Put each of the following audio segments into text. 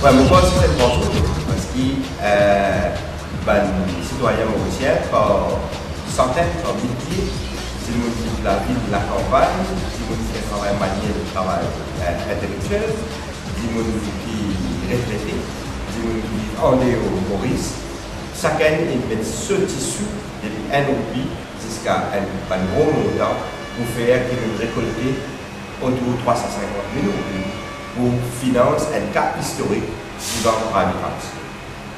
Ouais, mais moi aussi, c'est une bonne chose, parce que les citoyens mauriciens, par centaines, par milliers, ils vivent la vie de la campagne, ils vivent le travail manuel, le travail intellectuel, ils vivent retraités, ils vivent en dehors Maurice. Chacun met ce tissu depuis un outil jusqu'à un gros montant pour faire qu'ils récoltent autour de 350 000 euros. Pour financer un cas historique du Radical.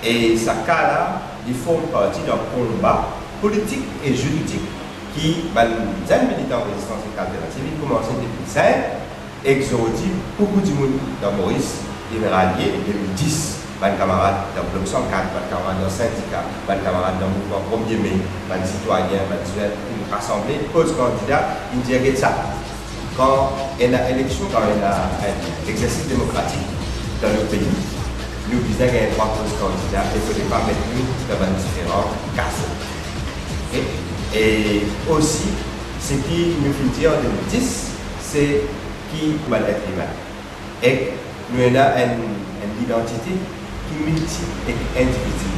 Et ce cas-là, il forme partie d'un combat politique et juridique qui, les militants de résistance alternative, ils commencé depuis 5, exodie beaucoup de monde dans Maurice, ils sont ralliés en 2010, mes camarades dans le Bloc 104, mes camarades dans le syndicat, mes camarades dans le mouvement 1er mai, mes citoyens, une rassemblée, pose candidat, ils disent ça. Quand il y a une élection, quand il y a un exercice démocratique dans le pays, nous disons qu'il y a 3 postes candidats et il ne faut pas mettre nous dans différents cas. Et aussi, ce qui nous fait dire en 2010, c'est qui va être humain. Et nous avons une identité qui est multi-individu.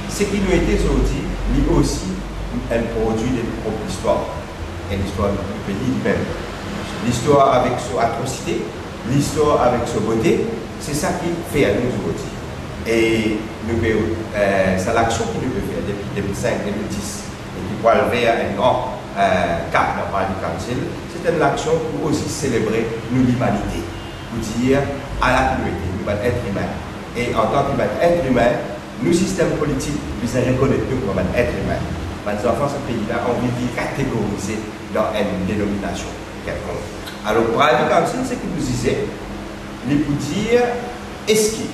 Ce qui nous était aujourd'hui, lui aussi, un produit de notre propre histoire et l'histoire du pays lui-même. L'histoire avec son atrocité, l'histoire avec son beauté, c'est ça qui fait à nous aujourd'hui. Et c'est l'action que nous pouvons faire depuis 2005, 2010, et qui peut aller vers un grand cap dans le Council. C'est une action pour aussi célébrer l'humanité, pour dire à la communauté, nous sommes êtres humains. Et en tant qu'être humain, nos systèmes politiques, nous reconnaissent nous comme êtres humains. Les enfants de ce pays-là ont envie de catégoriser dans une dénomination quelconque. Alors, pour Radical Council, c'est que nous disons, il faut dire, est-ce que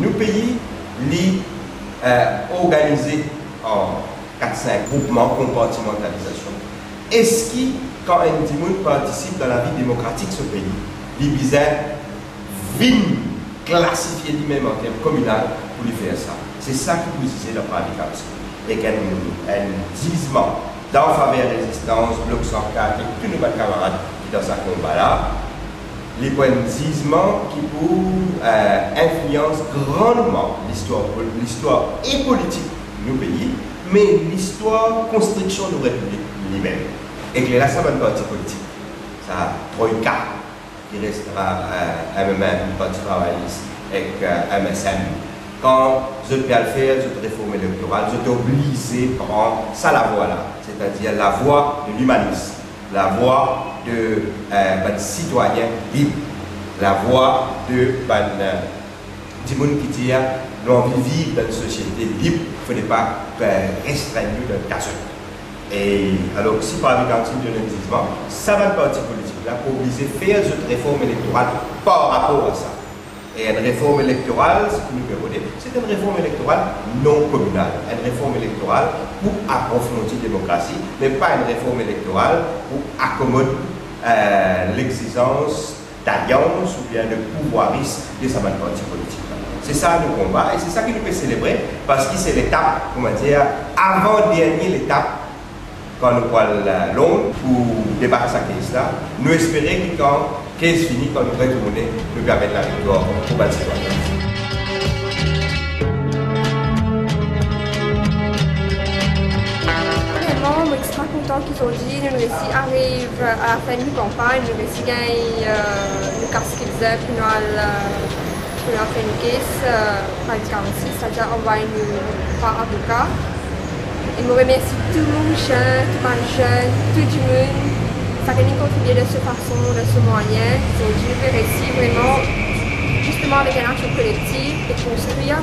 nos pays sont organisés en 4-5 groupements, compartimentalisation. Est-ce que, quand un individu participe dans la vie démocratique de ce pays, les bizarres viennent classifier lui-même en termes communaux pour lui faire ça? C'est ça que nous disons dans Radical Council. Et qu'un gisement dans faveur de la résistance, Bloc 104 et tous nos camarades qui sont dans ce combat-là, les points de gisement qui influencent grandement l'histoire et politique de nos pays, mais l'histoire construction de la République lui-même. Et que là, ça va une partie politique. Ça Troïka, qui restera MMM, le Parti travailliste, avec MSM. Quand je peux le faire, je te réforme électorale, je t'oblige à prendre ça la voie là, c'est-à-dire la voie de l'humanisme, la voie de citoyen libre, la voie de du monde qui dit l'envie de vivre dans une société libre, il ne faut pas restreindre dans le cas. Et alors, si par exemple, de l'investissement, ça va le parti politique là pour obliger à faire une réforme électorale par rapport à ça. Et une réforme électorale, c'est une réforme électorale non communale, une réforme électorale pour approfondir la démocratie, mais pas une réforme électorale pour accommoder l'exigence d'alliance ou bien de pouvoirisme de sa parti politique. C'est ça le combat et c'est ça que nous pouvons célébrer parce que c'est l'étape, comment dire, avant-dernière l'étape quand nous parlons long pour débattre cette case-là. Nous espérons que quand case fini, quand nous retournons, nous permettre la victoire pour le citoyen. Vraiment, je suis extrêmement content qu'aujourd'hui, nous réussi arrive à la fin de la campagne, nous réussi gagner le cas qu'ils faisaient pour nous faire une caisse par exemple, c'est-à-dire envoyer par avocat. Et je remercie tout le monde, tout le jeune, tout le monde. Ça a contribué de cette façon, de ce moyen. Aujourd'hui, nous pouvons réussir vraiment, justement avec une action collective et construire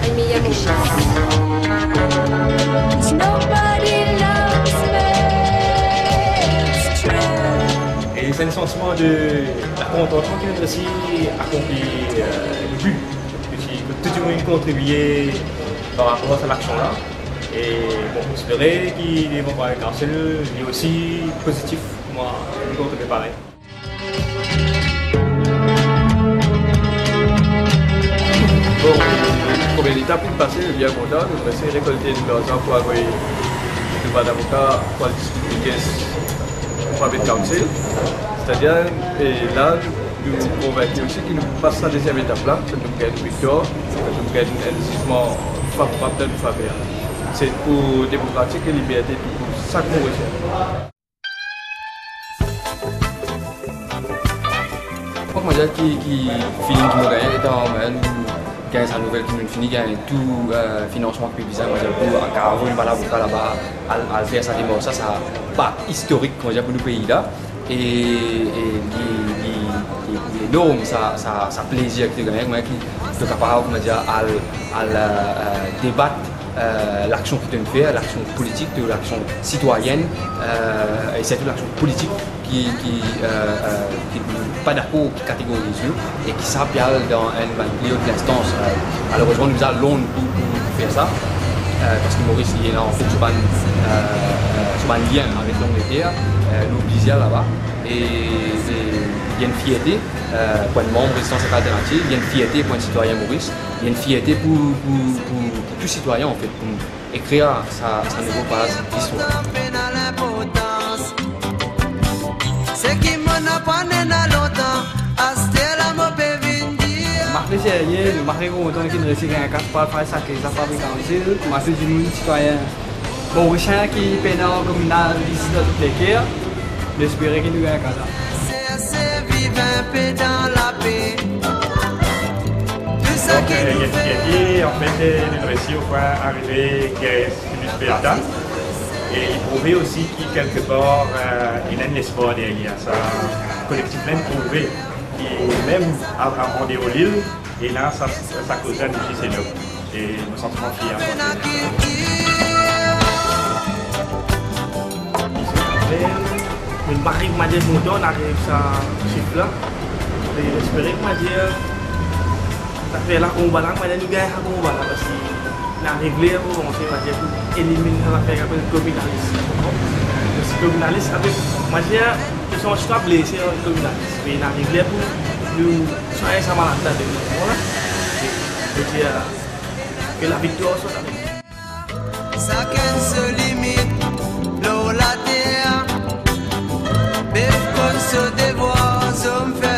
un meilleur monde. Et c'est un sentiment de la contentement qui nous aussi accompli le but. Que tout le monde contribuer par rapport à l'action-là. Et bon, j'espérais qu'ils vont pas carcel, lui aussi positif, moi, je contribue pareil. Bon, première étape pour passer, je suis bien content. Nous allons récolter de l'argent pour avoir le droit d'avocat pour distribuer des caisses pour avoir de council. C'est-à-dire, et là, nous sommes convaincus aussi que nous passons à la deuxième étape là, ça nous gagne une victoire, ça nous gagne un jugement favorable de nous faveur. C'est pour démocratie et liberté, pour ça qu'on recherche. Moi, je qui finit qui me gagne, étant gagne sa nouvelle qui nous finit, gagne tout financement que bizarre, moi, pour avoir une avocat là-bas, à faire sa démarche, ça pas historique pour nous pays là. Et les normes, ça plaisir que tu gagnes, moi qui est capable à débattre l'action que tu fais, l'action politique, l'action citoyenne, et c'est l'action politique qui n'est pas d'accord, qui catégorise et qui s'appelle dans une plus haute instance. Malheureusement, nous allons pour faire ça, parce que Maurice il est là en fait sur un lien avec l'Angleterre, l'Oblisia là-bas, et il y a une fierté pour un membre de résistance alternative, il y a une fierté pour un citoyen Maurice, il y a une fierté pour tout citoyen en fait, pour écrire sa nouvelle page d'histoire. Marqué sérieux, marqué content qu'il réussit à faire ça, que ça fabrique en ville, marqué du citoyen mauricien qui peine en communal ici dans toutes les guerres, j'espère qu'il nous gagne à ça. Donc, il y a une fierté, en fait, nous réussi au point arriver qui est du spectacle. Et il prouvait aussi qu'il, quelque part, il a un espoir derrière ça. Collectif même prouvé qu'il même a rendu au Lille, et là, ça cause un défi, c'est nous. Et je me sens vraiment fier. Le mari m'a dit que on arrive à ce chiffre-là. Et j'espère que m'a dit ça fait là qu'on va là, mais nous gagnons à combat là parce qu'on arrive là, on sait pas dire pour éliminer l'affaire avec le communalisme. Le communalisme, moi je dis que son histoire blessée le communalisme. Mais on arrive là pour nous soigner sa maladie avec nous. Voilà. Je dis que la victoire soit avec nous. Chacun se limite, l'eau la terre, bif qu'on se dévoile, on fait